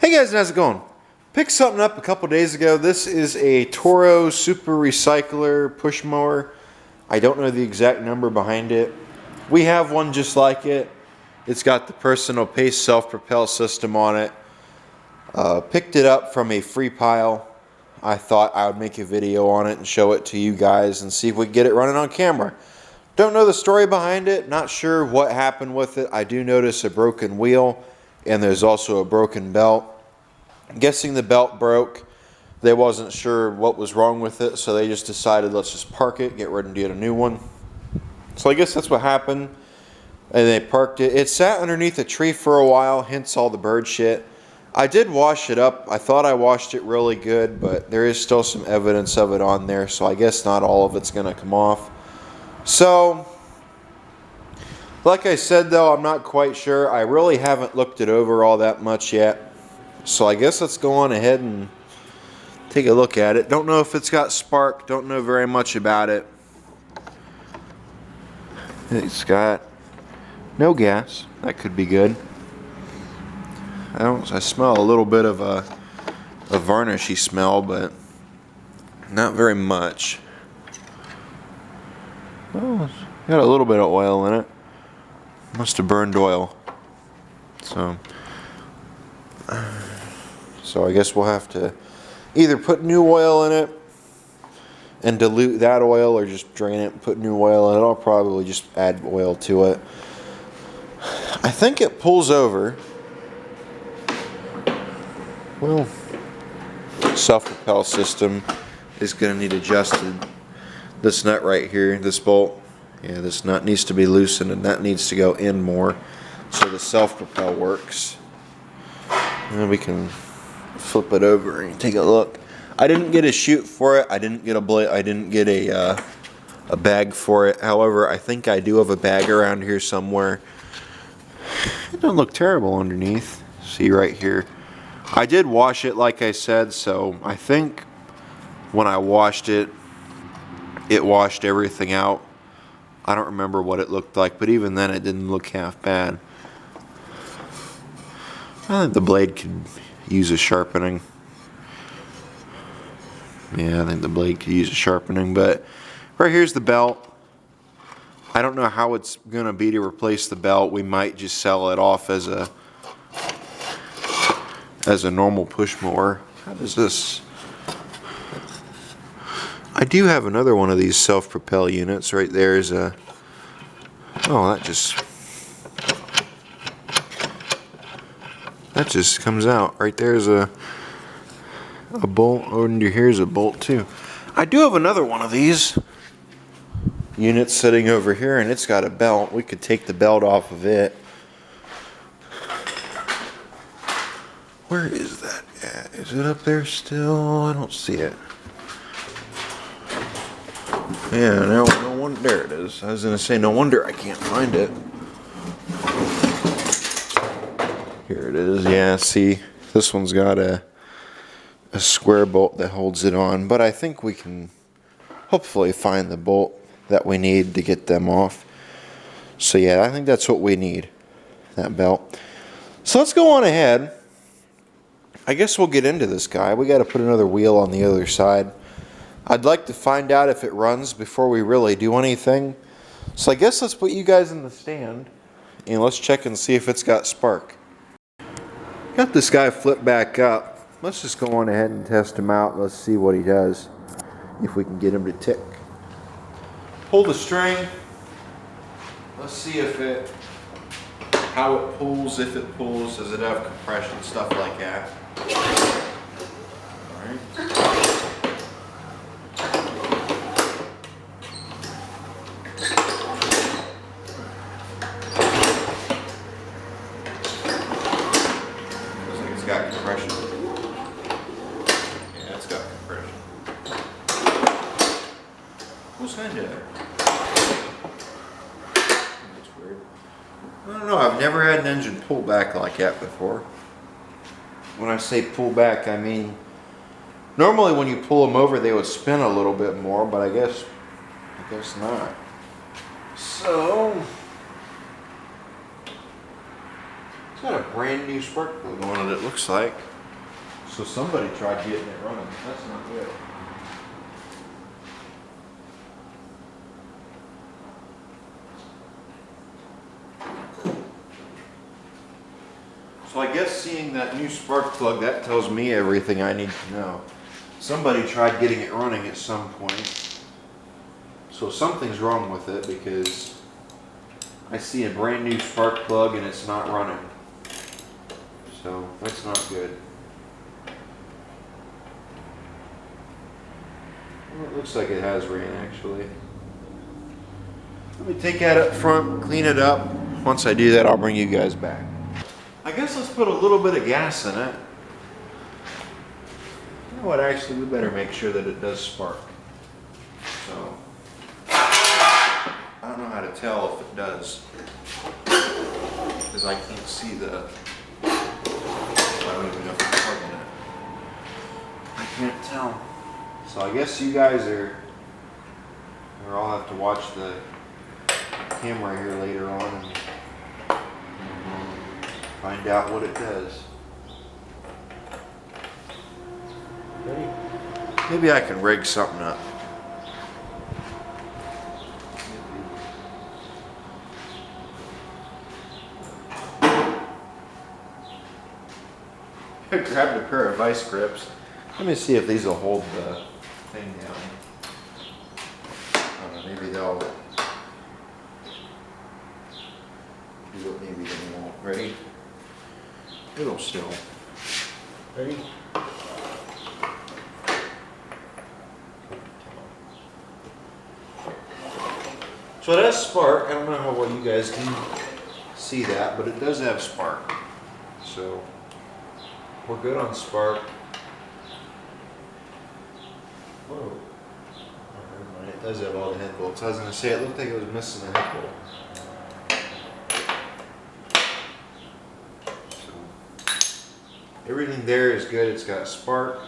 Hey guys, how's it going? Picked something up a couple days ago. This is a Toro Super Recycler push mower. I don't know the exact number behind it. We have one just like it. It's got the personal pace self-propel system on it. Picked it up from a free pile. I thought I would make a video on it and show it to you guys and see if we can get it running on camera. Don't know the story behind it. Not sure what happened with it. I do notice a broken wheel. And there's also a broken belt. I'm guessing the belt broke. They wasn't sure what was wrong with it, so they just decided let's just park it, get ready to get a new one. So I guess that's what happened. And they parked it. It sat underneath a tree for a while, hence all the bird shit. I did wash it up. I thought I washed it really good, but there is still some evidence of it on there, so I guess not all of it's going to come off. So like I said, though, I'm not quite sure. I really haven't looked it over all that much yet. So I guess let's go on ahead and take a look at it. Don't know if it's got spark. Don't know very much about it. It's got no gas. That could be good. I smell a little bit of a varnishy smell, but not very much. Oh, it's got a little bit of oil in it. Must have burned oil. So I guess we'll have to either put new oil in it and dilute that oil, or just drain it and put new oil in it. I'll probably just add oil to it. I think it pulls over. Well, self-propel system is going to need adjusted. This nut right here, this bolt. Yeah, this nut needs to be loosened, and that needs to go in more so the self-propel works. And then we can flip it over and take a look. I didn't get a chute for it. I didn't get a blade. I didn't get a bag for it. However, I think I do have a bag around here somewhere. It doesn't look terrible underneath. See right here. I did wash it, like I said, so I think when I washed it, it washed everything out. I don't remember what it looked like, but even then it didn't look half bad. I think the blade could use a sharpening. Yeah, I think the blade could use a sharpening, but right here's the belt. I don't know how it's going to be to replace the belt. We might just sell it off as a normal push mower. How does this... I do have another one of these self-propel units. Right there is a... Oh, that just comes out. Right there's a bolt. Oh, and here's a bolt too. I do have another one of these units sitting over here, and it's got a belt. We could take the belt off of it. Where is that at? Is it up there still? I don't see it. Yeah, no wonder. There it is. I was going to say, no wonder I can't find it. Here it is. Yeah, see, this one's got a square bolt that holds it on, but I think we can hopefully find the bolt that we need to get them off. So yeah, I think that's what we need, that belt. So let's go on ahead. I guess we'll get into this guy. We got to put another wheel on the other side. I'd like to find out if it runs before we really do anything. So I guess let's put you guys in the stand and let's check and see if it's got spark. Got this guy flipped back up. Let's just go on ahead and test him out. Let's see what he does, if we can get him to tick. Pull the string. Let's see if how it pulls, if it pulls, does it have compression, stuff like that. All right. Got compression. Yeah, it's got compression. What's kind of? That's weird. I don't know. I've never had an engine pull back like that before. When I say pull back, I mean normally when you pull them over, they would spin a little bit more, but I guess not. So. It's got a brand new spark plug on it, it looks like. So somebody tried getting it running. That's not good. So I guess seeing that new spark plug, that tells me everything I need to know. Somebody tried getting it running at some point. So something's wrong with it because I see a brand new spark plug and it's not running. So that's not good. Well, it looks like it has ran actually. Let me take that up front, clean it up. Once I do that, I'll bring you guys back. I guess let's put a little bit of gas in it. You know what, actually, we better make sure that it does spark. So, I don't know how to tell if it does. Because I can't see the, I don't even know if it's plugging it. I can't tell. So I guess you guys are, or I'll have to watch the camera here later on and find out what it does. Ready? Maybe I can rig something up. I grabbed a pair of vice grips. Let me see if these will hold the thing down. I don't know, maybe they'll do it, maybe they won't. Ready? It'll still. Ready? So it has spark. I don't know how well you guys can see that, but it does have spark. So we're good on spark. Whoa. Oh, never mind. It does have all the head bolts. I was going to say, it looked like it was missing a head bolt. Everything there is good. It's got spark.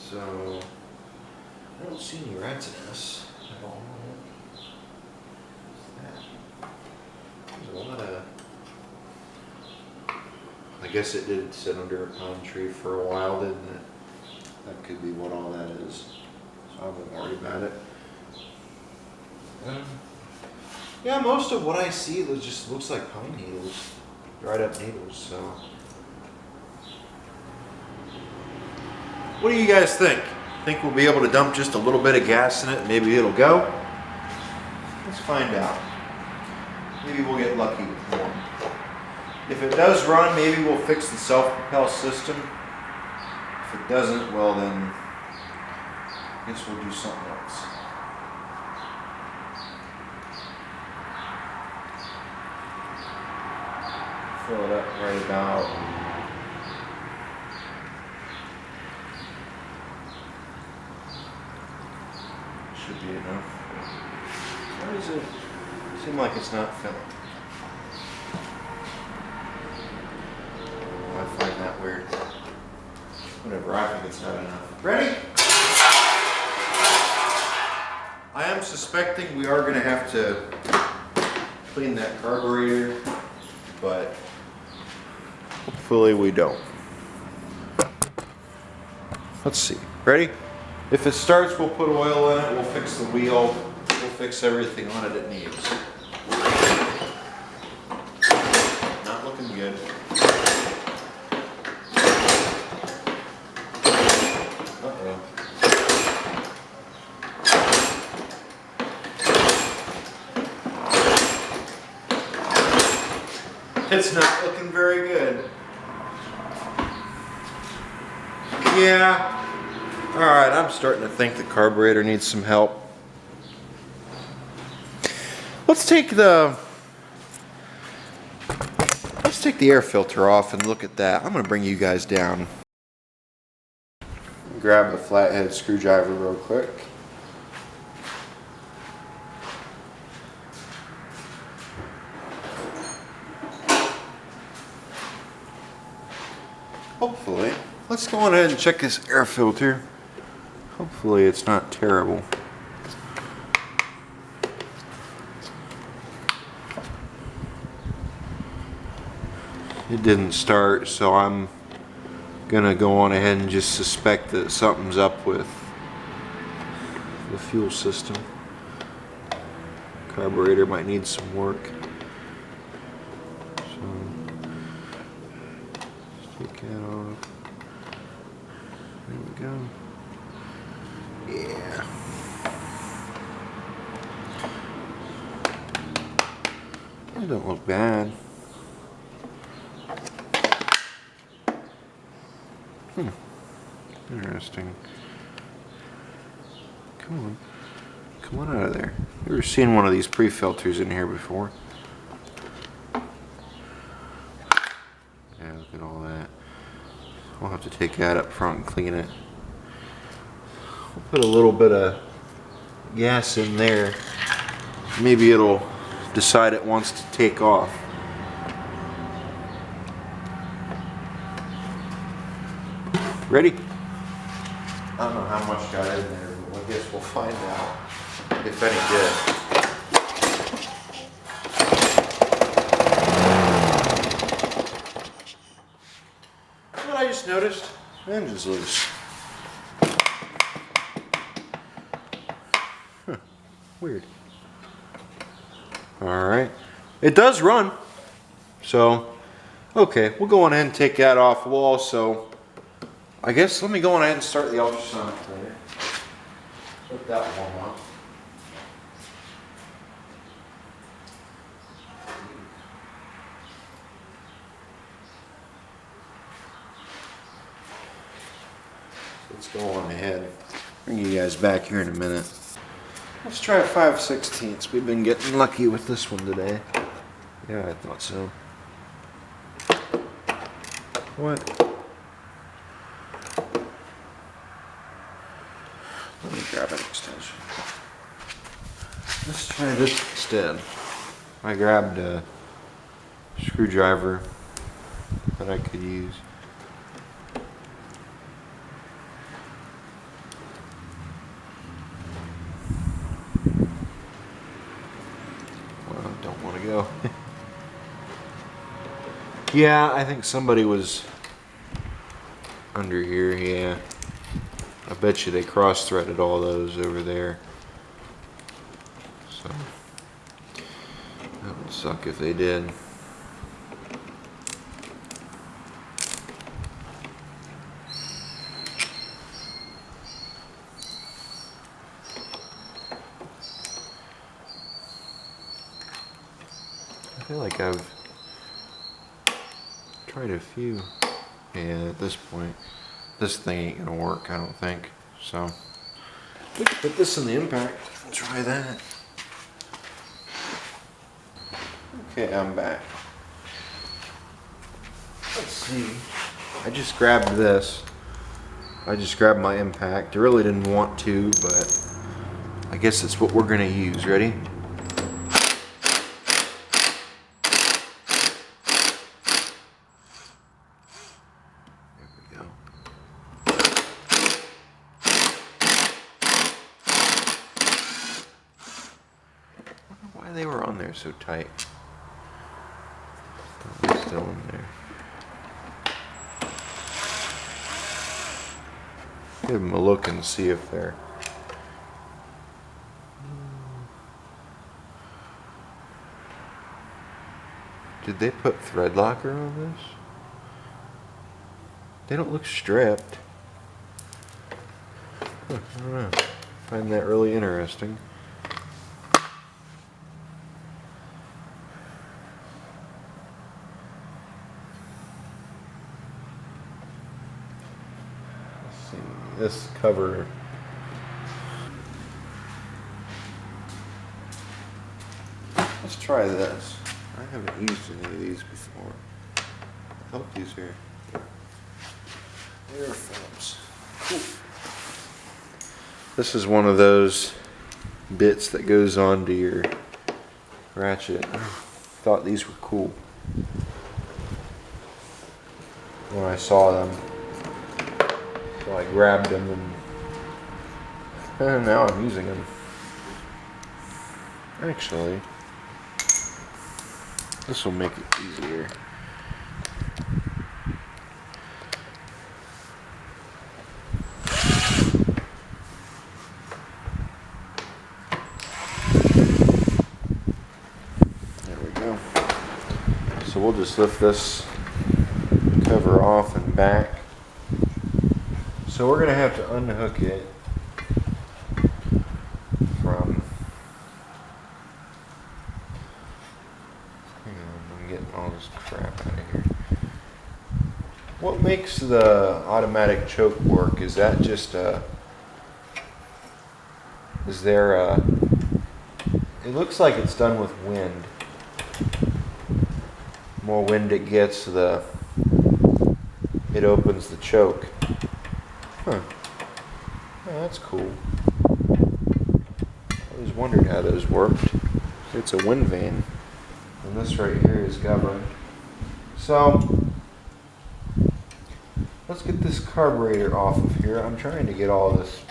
So I don't see any rats in this at all. There's a lot of, I guess it did sit under a pine tree for a while, didn't it? That could be what all that is. So I won't worry about it. Yeah, most of what I see just looks like pine needles, dried up needles. So. What do you guys think? Think we'll be able to dump just a little bit of gas in it and maybe it'll go? Let's find out. Maybe we'll get lucky with more. If it does run, maybe we'll fix the self-propel system. If it doesn't, well then, I guess we'll do something else. Fill it up right about. Should be enough. Why does it seem like it's not filling? I find that weird. Whatever, I think it's not enough. Ready? I am suspecting we are going to have to clean that carburetor, but hopefully we don't. Let's see. Ready? If it starts, we'll put oil in it, we'll fix the wheel, we'll fix everything on it needs. Not looking good. Uh-oh. It's not looking very good. Yeah. Alright, I'm starting to think the carburetor needs some help. Let's take the air filter off and look at that. I'm going to bring you guys down. Grab the flathead screwdriver real quick. Hopefully, let's go on ahead and check this air filter. Hopefully it's not terrible. It didn't start, so I'm Gonna go on ahead and just suspect that something's up with the fuel system. Carburetor might need some work. So, take that off. There we go. Yeah. It don't look bad. Interesting. Come on. Come on out of there. I've never seen one of these pre-filters in here before. Yeah, look at all that. We'll have to take that up front and clean it. We'll put a little bit of gas in there. Maybe it'll decide it wants to take off. Ready? I don't know how much got in there, but I guess we'll find out if any did. What I just noticed, the engine's loose. Huh, weird. Alright, it does run, so okay, we'll go on ahead and take that off. We'll also, I guess, let me go on ahead and start the ultrasonic cleaner. Let that warm up. Let's go on ahead. Bring you guys back here in a minute. Let's try 5/16. We've been getting lucky with this one today. Yeah, I thought so. What? Let me grab an extension. Let's try this instead. I grabbed a screwdriver that I could use. Well, I don't want to go. Yeah, I think somebody was under here, yeah. I bet you they cross-threaded all those over there. So, that would suck if they did. I feel like I've tried a few. Yeah, at this point, this thing ain't gonna work, I don't think. So, we can put this in the impact and try that. Okay, I'm back. Let's see. I just grabbed this. I just grabbed my impact. I really didn't want to, but I guess it's what we're gonna use. Ready? Why they were on there so tight. They're still in there. Give them a look and see if they're. Did they put thread locker on this? They don't look stripped. Huh, I don't know. I find that really interesting. This cover, let's try this. I haven't used any of these before. I hope these are air films. Cool. This is one of those bits that goes onto your ratchet. I thought these were cool when I saw them. So I grabbed them and now I'm using them. Actually, this will make it easier. So we'll just lift this cover off and back. So we're going to have to unhook it from, hang on, I'm getting all this crap out of here. What makes the automatic choke work? Is that just is there a, it looks like it's done with wind. The more wind it gets, it opens the choke. Huh. Oh, that's cool. I always wondered how those worked. It's a wind vane. And this right here is governed. So, let's get this carburetor off of here. I'm trying to get all this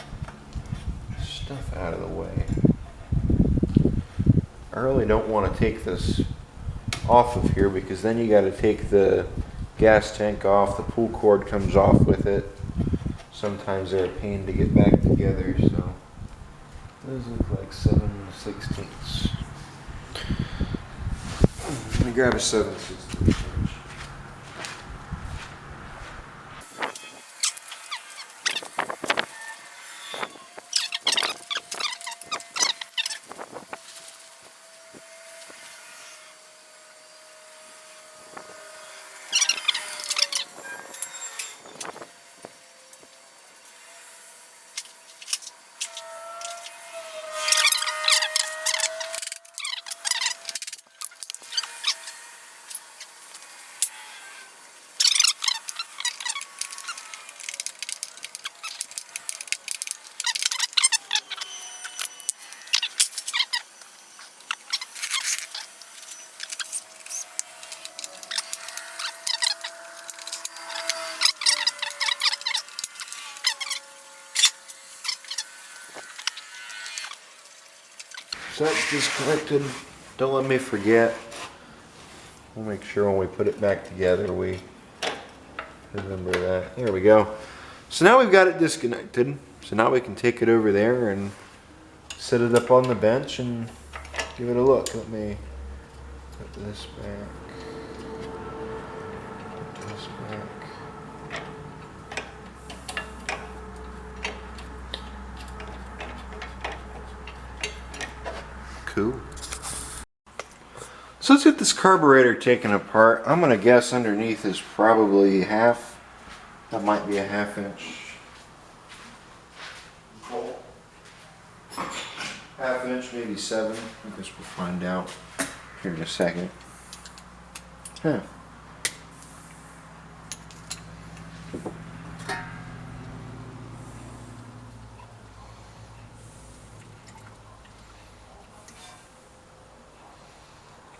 stuff out of the way. I really don't want to take this off of here because then you got to take the gas tank off. The pull cord comes off with it. Sometimes they're a pain to get back together. So those look like 7/16. Let me grab a 7/16. So that's disconnected. Don't let me forget. We'll make sure when we put it back together we remember that. There we go. So now we've got it disconnected. So now we can take it over there and set it up on the bench and give it a look. Let me put this back. Put this back. Cool. So let's get this carburetor taken apart. I'm gonna guess underneath is probably half. That might be a 1/2 inch. 1/2 inch, maybe 7. I guess we'll find out here in a second. Huh.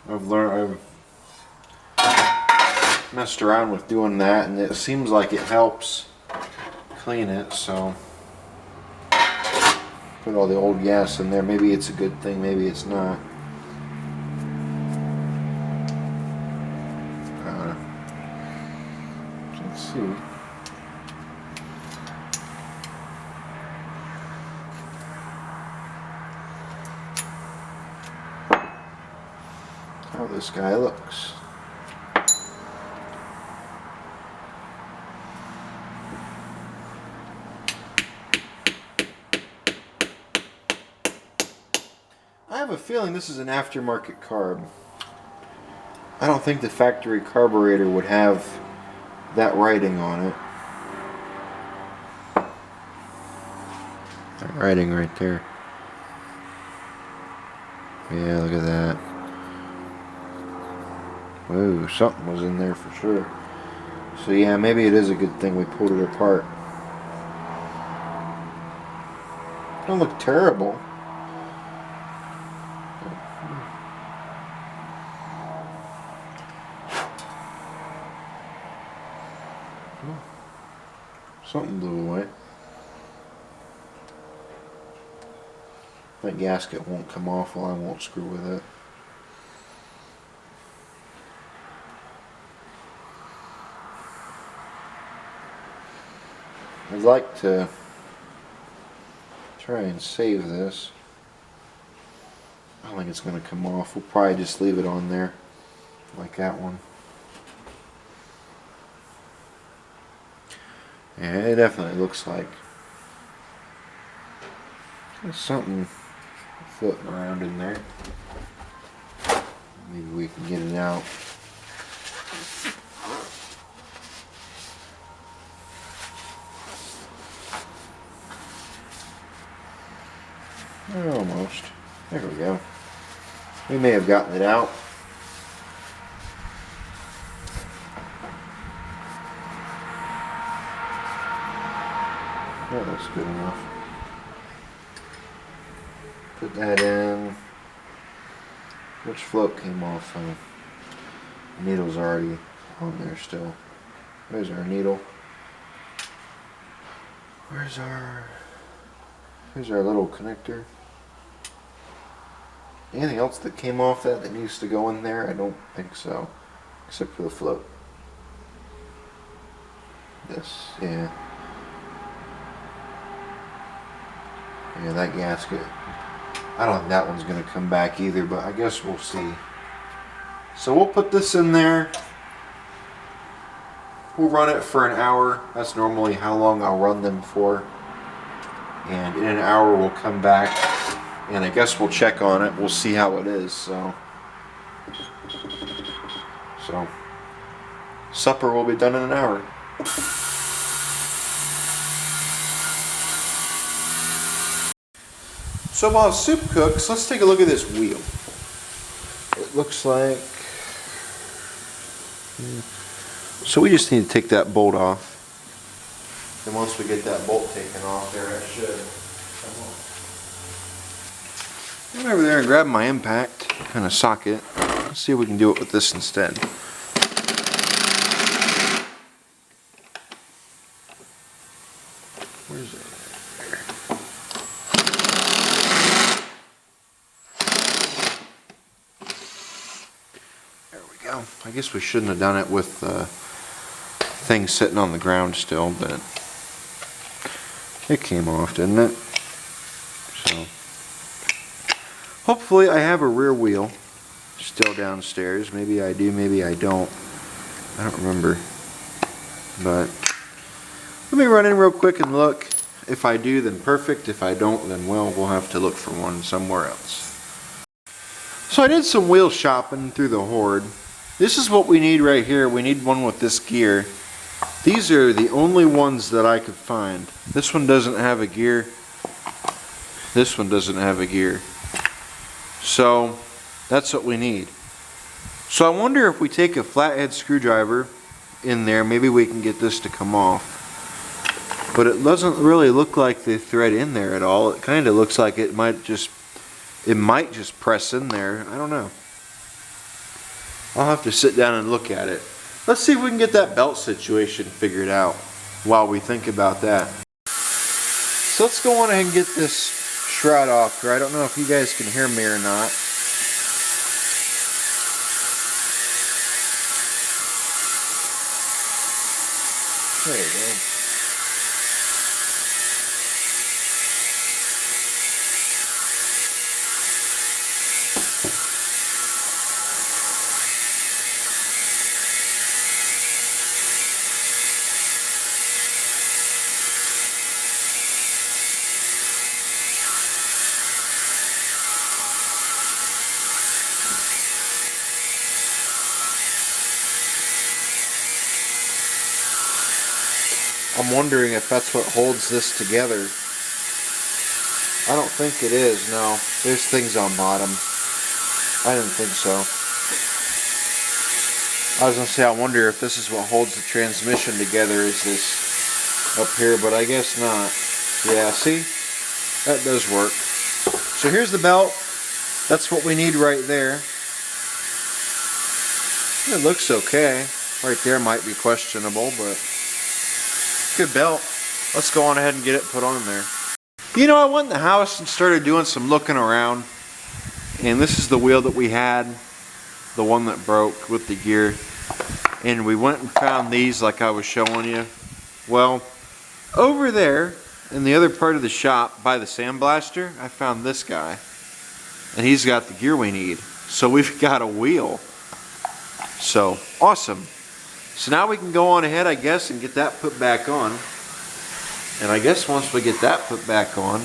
I've messed around with doing that and it seems like it helps clean it, so put all the old gas in there. Maybe it's a good thing, maybe it's not. Let's see. How this guy looks. I have a feeling this is an aftermarket carb. I don't think the factory carburetor would have that writing on it. That writing right there. Yeah, look at that. Whoa, something was in there for sure. So yeah, maybe it is a good thing we pulled it apart. It don't look terrible. Something blew away. That gasket won't come off, well I won't screw with it. I'd like to try and save this. I don't think it's going to come off. We'll probably just leave it on there like that one. Yeah, it definitely looks like there's something floating around in there. Maybe we can get it out. Almost. There we go. We may have gotten it out. That looks good enough. Put that in. Which float came off? The needle's already on there still. There's our needle. Here's our little connector. Anything else that came off that needs to go in there? I don't think so. Except for the float. This, yeah. Yeah, that gasket. I don't think that one's going to come back either, but I guess we'll see. So we'll put this in there. We'll run it for an hour. That's normally how long I'll run them for. And in an hour we'll come back and I guess we'll check on it. We'll see how it is. So supper will be done in an hour. So while soup cooks, let's take a look at this wheel. It looks like... So we just need to take that bolt off. And once we get that bolt taken off there, it should come off. I went over there and grabbed my impact and a socket. Let's see if we can do it with this instead. Where's it? There we go. I guess we shouldn't have done it with thing sitting on the ground still, but it came off, didn't it? So hopefully I have a rear wheel still downstairs. Maybe I do, maybe I don't. I don't remember. But let me run in real quick and look. If I do, then perfect. If I don't, then well, we'll have to look for one somewhere else. So I did some wheel shopping through the Horde. This is what we need right here. We need one with this gear. These are the only ones that I could find. This one doesn't have a gear. This one doesn't have a gear. So that's what we need. So I wonder if we take a flathead screwdriver in there, maybe we can get this to come off. But it doesn't really look like the thread in there at all. It kind of looks like it might just press in there. I don't know. I'll have to sit down and look at it. Let's see if we can get that belt situation figured out while we think about that. So let's go on ahead and get this shroud off here. I don't know if you guys can hear me or not. There you go. I'm wondering if that's what holds this together. I don't think it is, no. There's things on bottom. I didn't think so. I was going to say, I wonder if this is what holds the transmission together, is this up here, but I guess not. Yeah, see? That does work. So here's the belt. That's what we need right there. It looks okay. Right there might be questionable, but good belt. Let's go on ahead and get it put on there. You know, I went in the house and started doing some looking around, and this is the wheel that we had, the one that broke with the gear, and we went and found these like I was showing you. Well, over there in the other part of the shop by the sandblaster, I found this guy, and he's got the gear we need. So we've got a wheel. So awesome. So now we can go on ahead, I guess, and get that put back on. And I guess once we get that put back on,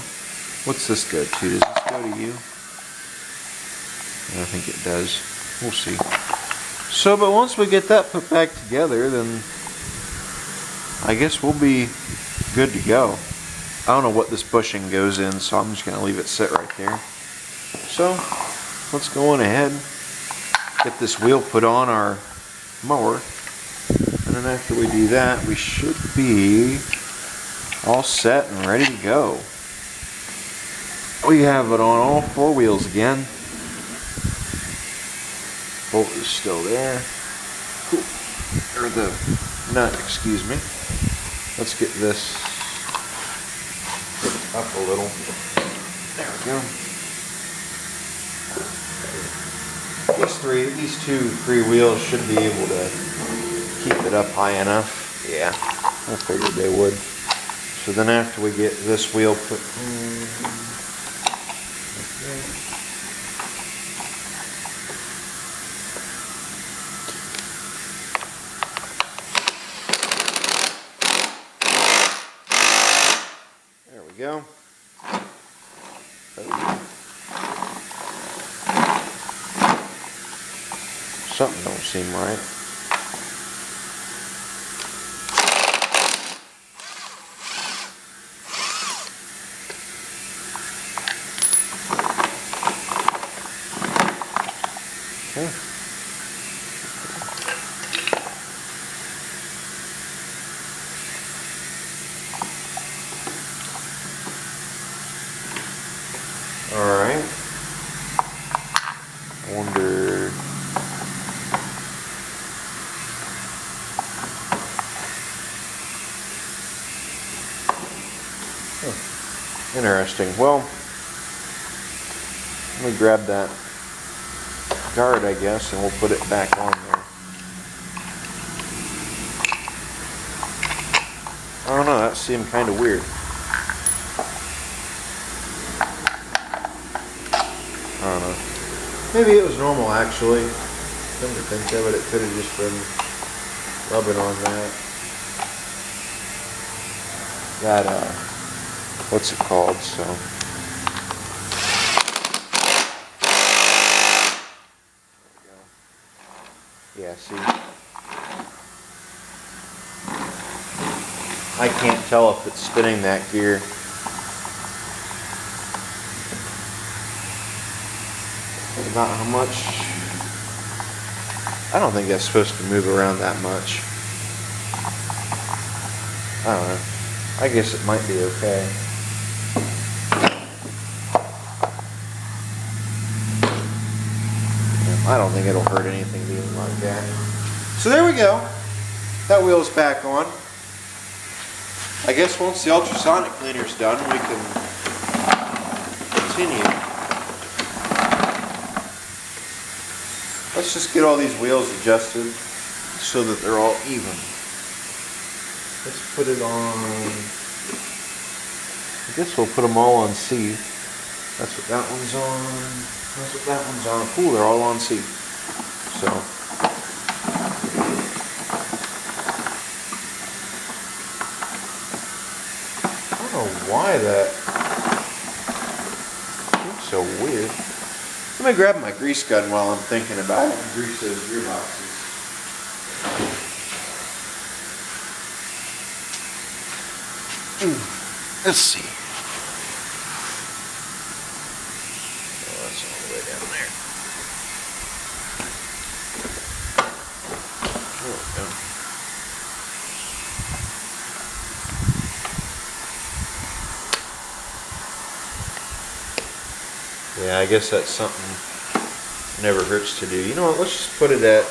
what's this go to? Does this go to you? I think it does. We'll see. So, but once we get that put back together, then I guess we'll be good to go. I don't know what this bushing goes in, so I'm just going to leave it sit right there. So, let's go on ahead, get this wheel put on our mower, and then after we do that, we should be all set and ready to go. We have it on all four wheels again. Bolt is still there. Cool. Or the nut, excuse me. Let's get this up a little. There we go. These two free wheels should be able to keep it up high enough. Yeah, I figured they would. So then after we get this wheel put there we go. Something don't seem right. Okay. All right. I wonder. Interesting. Well, let me grab that guard, I guess, and we'll put it back on there. I don't know, that seemed kind of weird. I don't know. Maybe it was normal, actually. Come to think of it, it could have just been rubbing on that, what's it called, so. Yeah, see. I can't tell if it's spinning that gear. Not how much. I don't think that's supposed to move around that much. I don't know. I guess it might be okay. I don't think it'll hurt anything being like that. So there we go. That wheel's back on. I guess once the ultrasonic cleaner's done, we can continue. Let's just get all these wheels adjusted so that they're all even. Let's put it on, I guess we'll put them all on C. That's what that one's on. That's what that one's on. Cool, they're all on C. So. I don't know why that seems so weird. Let me grab my grease gun while I'm thinking about it and grease those gearboxes. Let's see. Oh, that's all the way down there. There we go. Yeah, I guess that's something never hurts to do. You know what, let's just put it at,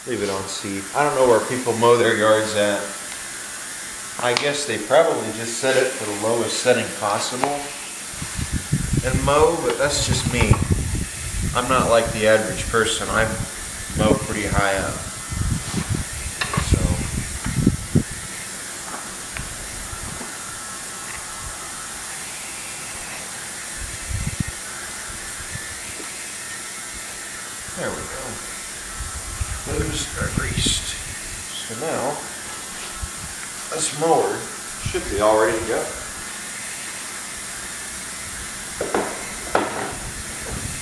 leave it on C. I don't know where people mow their yards at. I guess they probably just set it for the lowest setting possible and mow, but that's just me. I'm not like the average person. I mow pretty high up. There we go. Those are greased. So now, this mower should be all ready to go.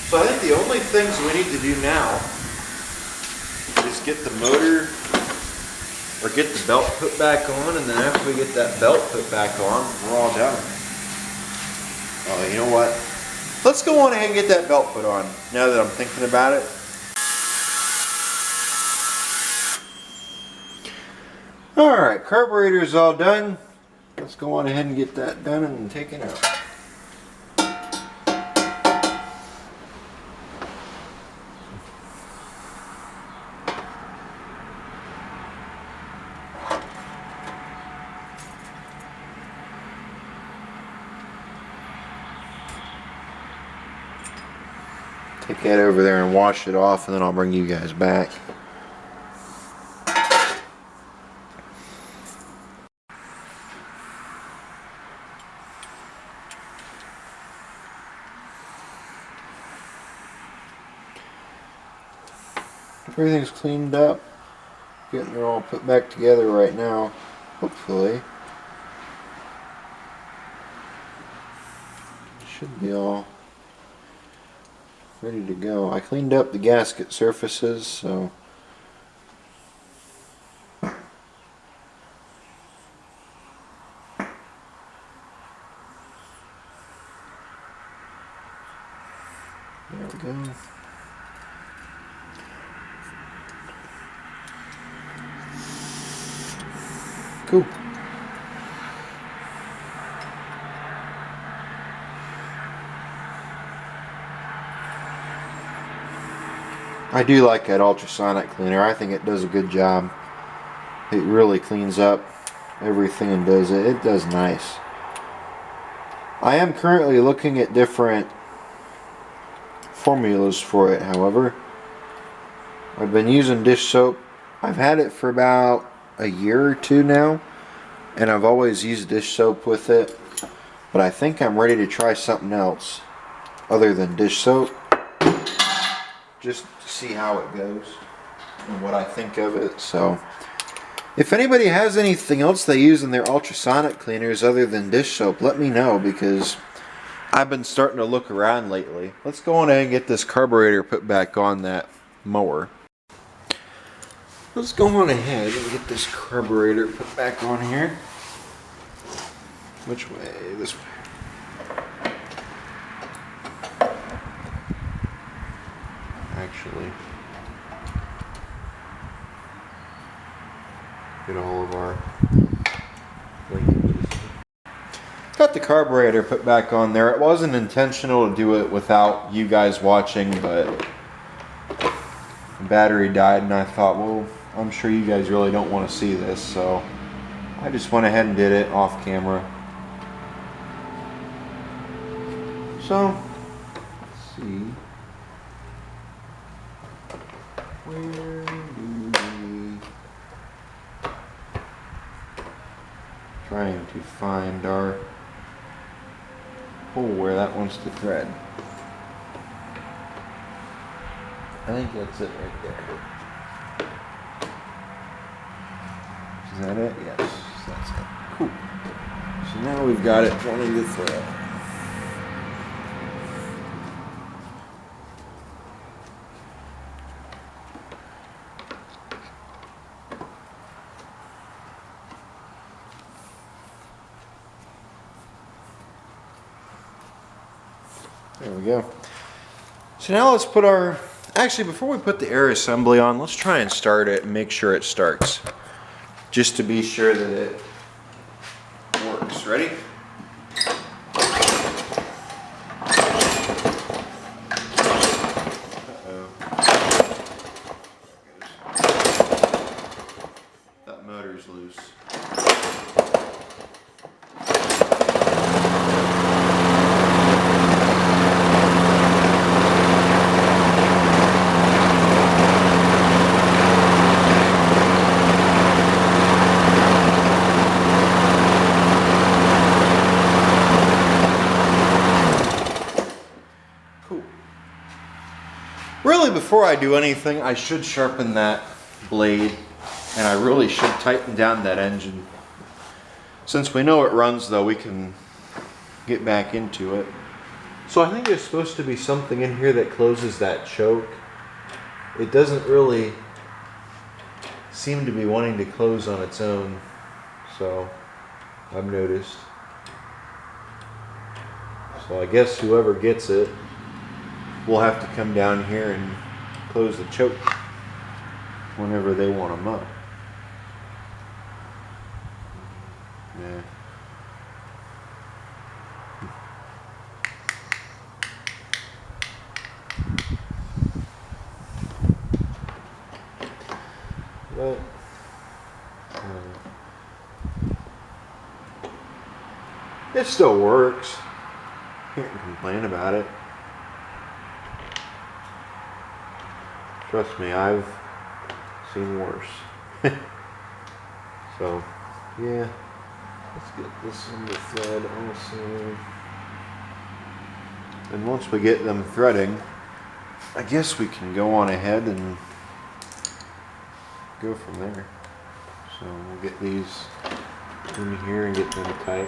So I think the only things we need to do now is get the motor or get the belt put back on, and then after we get that belt put back on, we're all done. Oh, you know what? Let's go on ahead and get that belt put on now that I'm thinking about it. Alright, carburetor's all done. Let's go on ahead and get that done and taken out. Take that over there and wash it off, and then I'll bring you guys back. Everything's cleaned up. Getting it all put back together right now, hopefully. Should be all ready to go. I cleaned up the gasket surfaces, so there we go. Cool. I do like that ultrasonic cleaner. I think it does a good job. It really cleans up everything and does it. It does nice. I am currently looking at different formulas for it, however. I've been using dish soap. I've had it for about a year or two now, and I've always used dish soap with it, but I think I'm ready to try something else other than dish soap, just to see how it goes and what I think of it. So if anybody has anything else they use in their ultrasonic cleaners other than dish soap, let me know, because I've been starting to look around lately. Let's go on ahead and get this carburetor put back on that mower. Let's go on ahead and get this carburetor put back on here. Which way? This way. Actually, get all of our linkages. Got the carburetor put back on there. It wasn't intentional to do it without you guys watching, but the battery died, and I thought, well, I'm sure you guys really don't want to see this, so I just went ahead and did it off camera. So, let's see. Where do we... Trying to find our hole where that wants to thread. I think that's it right there. Is that it? Yes, that's it. Cool. So now we've got it wanting to thread. There we go. So now let's put our... Actually, before we put the air assembly on, let's try and start it and make sure it starts. Just to be sure that it works. Ready? Uh-oh. That motor's loose. before I do anything, I should sharpen that blade, and I really should tighten down that engine. Since we know it runs though, we can get back into it. So I think there's supposed to be something in here that closes that choke. It doesn't really seem to be wanting to close on its own, so I've noticed. So I guess whoever gets it will have to come down here and close the choke whenever they want them up. Yeah. But it still works. Can't complain about it. Trust me, I've seen worse. So, yeah. Let's get this on the thread also. And once we get them threading, I guess we can go on ahead and go from there. So we'll get these in here and get them tight.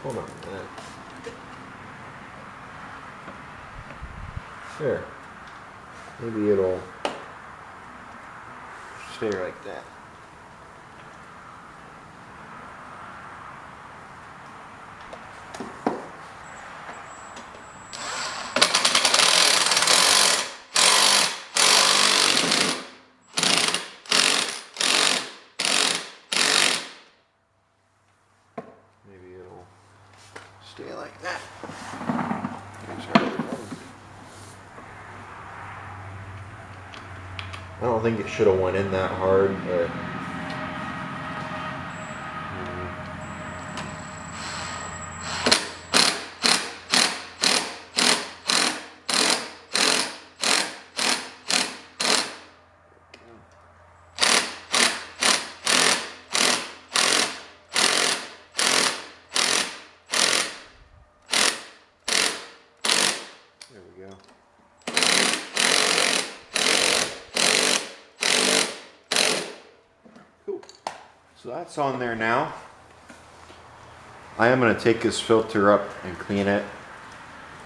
Hold on a minute. There. Maybe it'll stay like that. Maybe it'll stay like that. I don't think it should have went in that hard, but there we go. Cool. So that's on there now. I am going to take this filter up and clean it.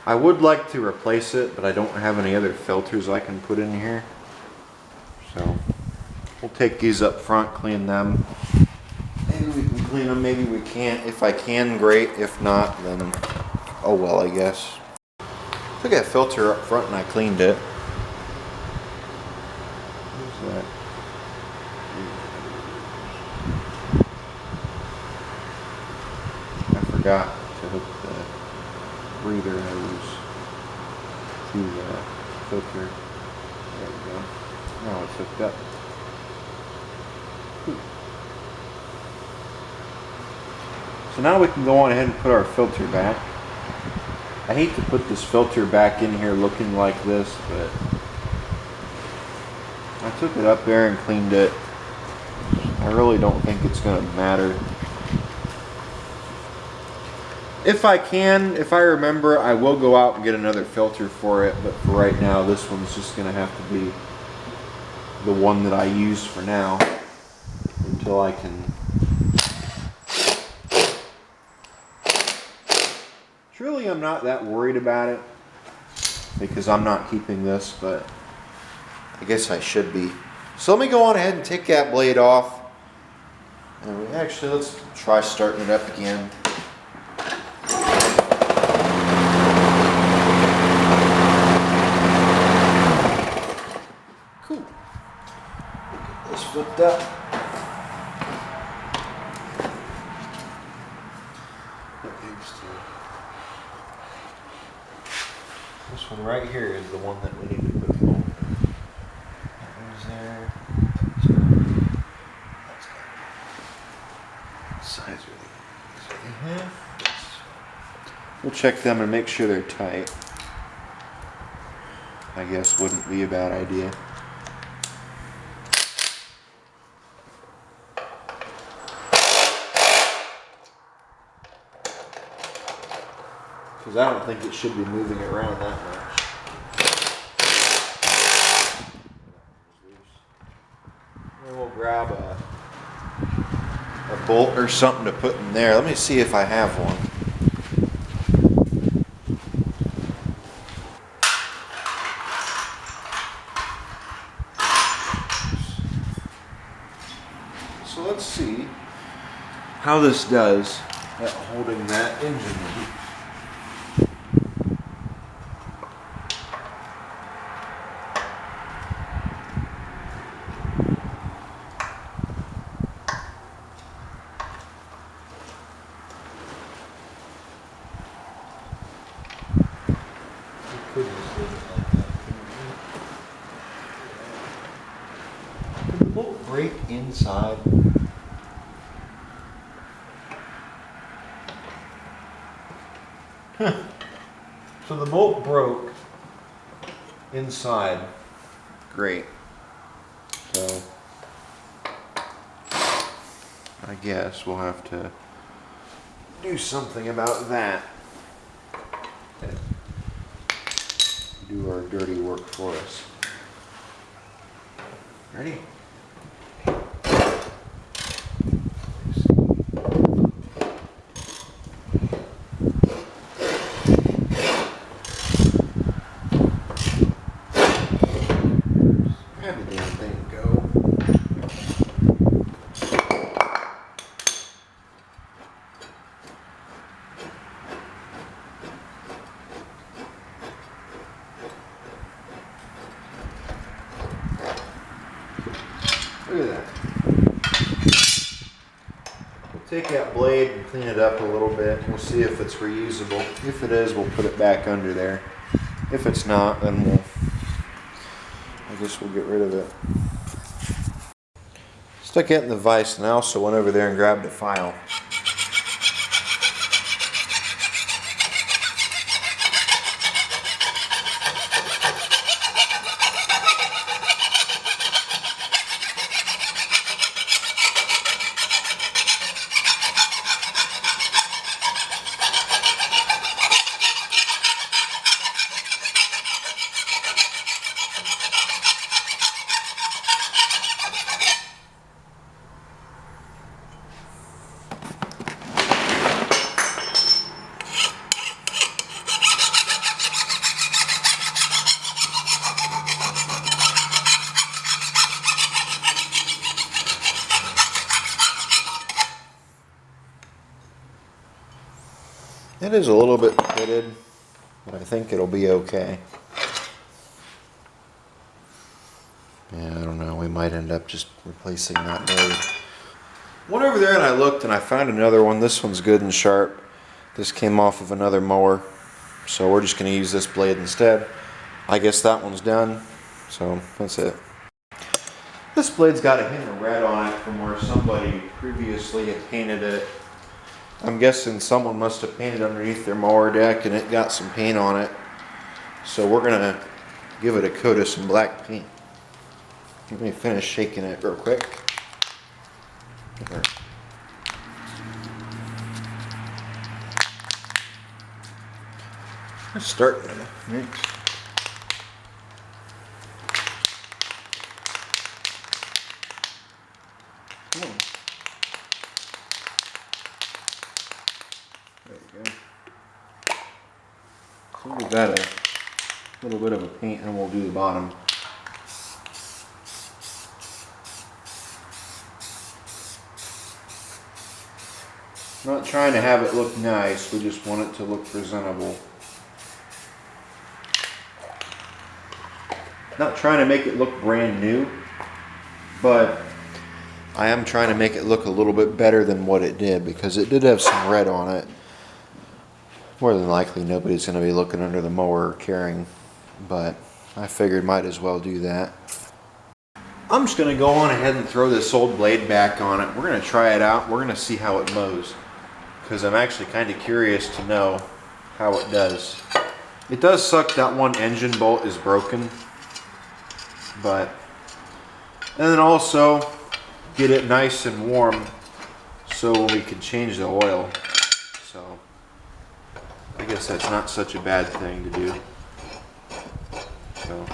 I would like to replace it, but I don't have any other filters I can put in here. So we'll take these up front, clean them. Maybe we can clean them, maybe we can't. If I can, great. If not, then oh well, I guess. Took that filter up front and I cleaned it. Where's that? I forgot to hook the breather hose to the filter. There we go. Now it's hooked up. So now we can go on ahead and put our filter back. I hate to put this filter back in here looking like this, but I took it up there and cleaned it. I really don't think it's going to matter. If I can, if I remember, I will go out and get another filter for it, but for right now, this one's just going to have to be the one that I use for now until I can. Truly, I'm not that worried about it because I'm not keeping this, but I guess I should be. So let me go on ahead and take that blade off. And actually, let's try starting it up again. Cool. Get this flipped up. This one right here is the one that we need to put on. That one's there. What size are they have? check them and make sure they're tight. I guess wouldn't be a bad idea. Because I don't think it should be moving around that much. And we'll grab a bolt or something to put in there. Let me see if I have one. So let's see how this does at holding that engine. Can the bolt break inside? So the bolt broke inside. Great. So I guess we'll have to do something about that. Do our dirty work for us. Ready? Grab the damn thing and go. Look at that. We'll take that blade and clean it up a little bit. We'll see if it's reusable. If it is, we'll put it back under there. If it's not, then I guess we'll get rid of it. Stuck it in the vise, and I also went over there and grabbed a file. It is a little bit pitted, but I think it'll be okay. Yeah, I don't know. We might end up just replacing that blade. Went over there and I looked and I found another one. This one's good and sharp. This came off of another mower, so we're just going to use this blade instead. I guess that one's done, so that's it. This blade's got a hint of red on it from where somebody previously had painted it. I'm guessing someone must have painted underneath their mower deck and it got some paint on it. So we're going to give it a coat of some black paint. Let me finish shaking it real quick. Let's start to mix. Come on. There we go. So we've got a little bit of a paint and we'll do the bottom. Not trying to have it look nice, we just want it to look presentable. Not trying to make it look brand new, but I am trying to make it look a little bit better than what it did, because it did have some red on it. More than likely nobody's going to be looking under the mower or caring, but I figured might as well do that. I'm just going to go on ahead and throw this old blade back on it. We're going to try it out. We're going to see how it mows, because I'm actually kind of curious to know how it does. It does suck that one engine bolt is broken, but, and then also get it nice and warm so we can change the oil. So I guess that's not such a bad thing to do. So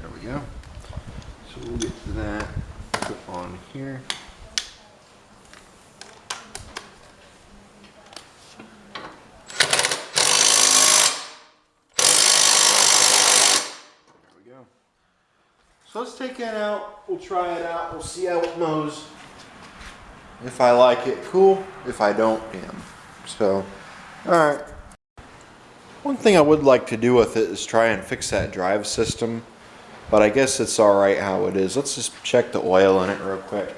there we go. So we'll get to that, put on here. So let's take that out, we'll try it out, we'll see how it mows. If I like it, cool. If I don't, damn. So, alright. One thing I would like to do with it is try and fix that drive system. But I guess it's alright how it is. Let's just check the oil in it real quick.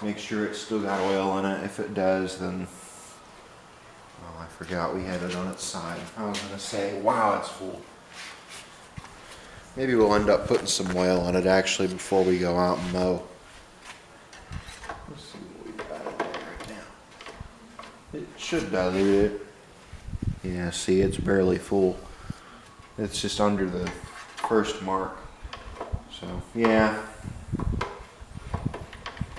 Make sure it's still got oil in it. If it does, then... Oh, I forgot we had it on its side. I was going to say, wow, it's full. Maybe we'll end up putting some oil on it actually before we go out and mow. Let's see what we've got in there right now. It should dilute it. Yeah, see, it's barely full. It's just under the first mark. So, yeah.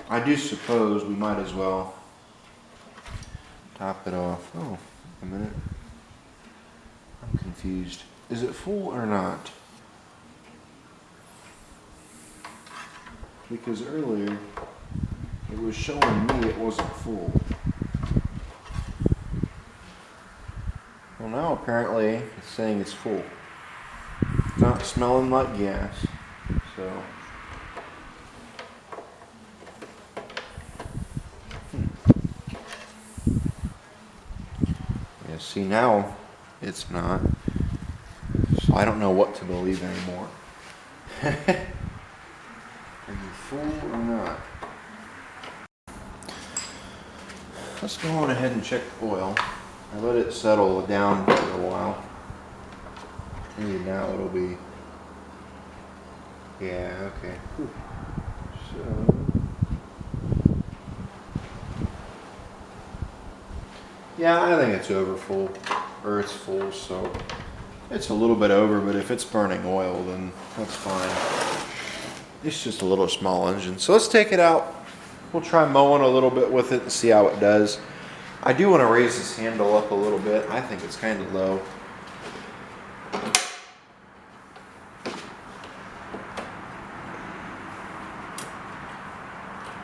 I do suppose we might as well top it off. Oh, a minute. I'm confused. Is it full or not? Because earlier it was showing me it wasn't full. Well, now apparently it's saying it's full. It's not smelling like gas. So yeah, see, now it's not. So I don't know what to believe anymore. Are you full or not? Let's go on ahead and check the oil. I let it settle down for a while. Maybe now it'll be... Yeah, okay. Whew. So... Yeah, I think it's over full. Or it's full, so... It's a little bit over, but if it's burning oil, then that's fine. It's just a little small engine. So let's take it out. We'll try mowing a little bit with it and see how it does. I do want to raise this handle up a little bit. I think it's kind of low.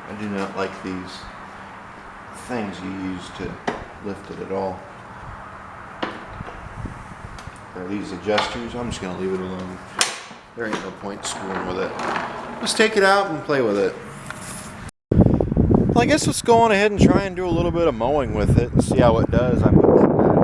I do not like these things you use to lift it at all. Or these adjusters. I'm just going to leave it alone. There ain't no point screwing with it. Let's take it out and play with it. Well, I guess let's go on ahead and try and do a little bit of mowing with it and see how it does. I put that back.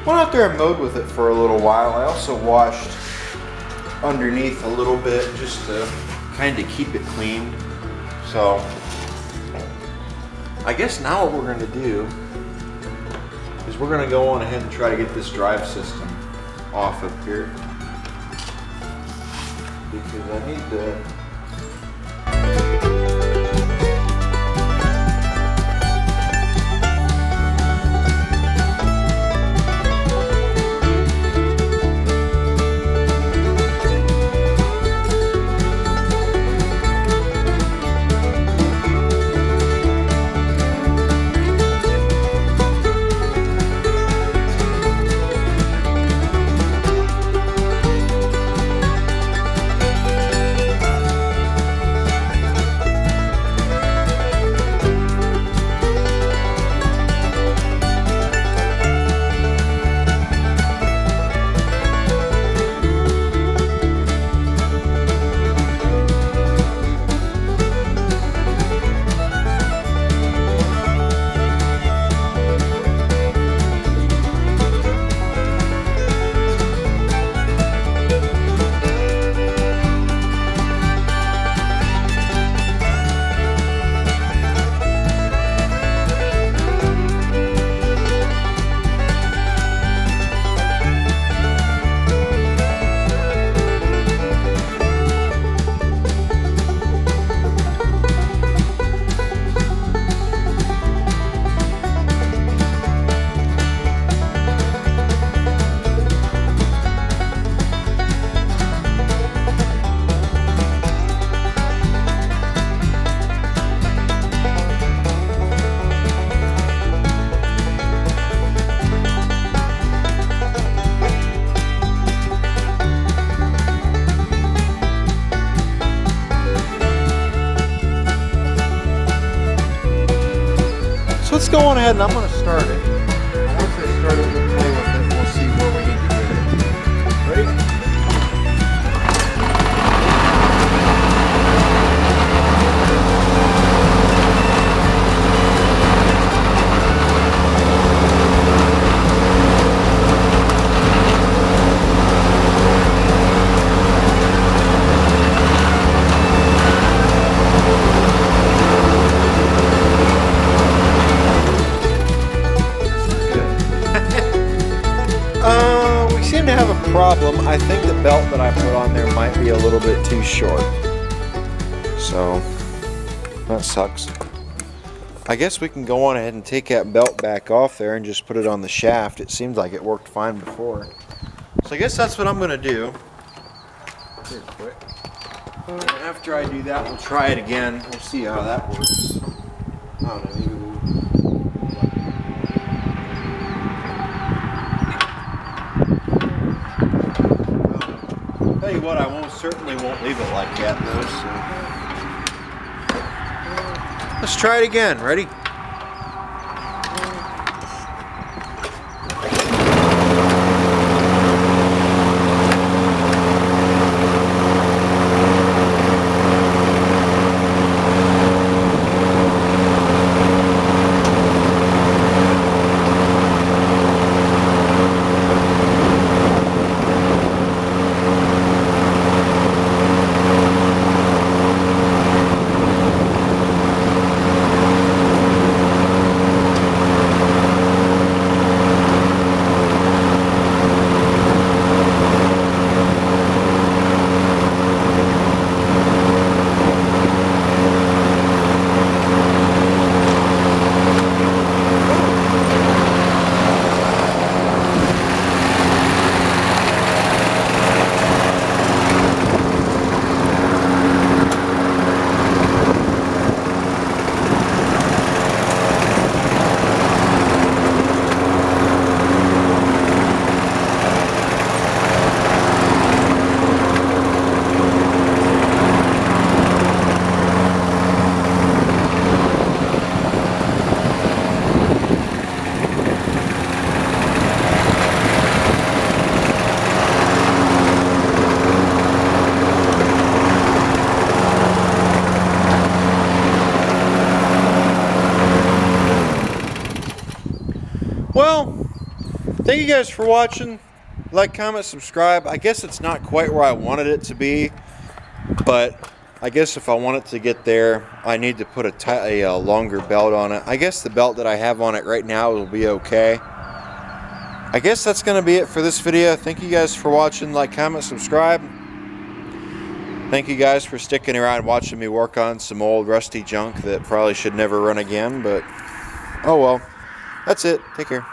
Went out there and mowed with it for a little while. I also washed underneath a little bit just to kind of keep it cleaned. So I guess now what we're going to do is we're going to go on ahead and try to get this drive system off up here, because I need to let's go on ahead and I'm going to start it. And once I start it, we'll play with it. We'll see where we need to get it. Ready? We seem to have a problem. I think the belt that I put on there might be a little bit too short. So, that sucks. I guess we can go on ahead and take that belt back off there and just put it on the shaft. It seems like it worked fine before. So I guess that's what I'm going to do. Here, quick. And after I do that, we'll try it again. We'll see how that works. I don't know, maybe we'll... Tell you what, I certainly won't leave it like that though, so. Let's try it again. Ready? Well, thank you guys for watching. Like, comment, subscribe. I guess it's not quite where I wanted it to be, but I guess if I want it to get there, I need to put a longer belt on it. I guess the belt that I have on it right now will be okay. I guess that's going to be it for this video. Thank you guys for watching. Like, comment, subscribe. Thank you guys for sticking around watching me work on some old rusty junk that probably should never run again, but oh well. That's it. Take care.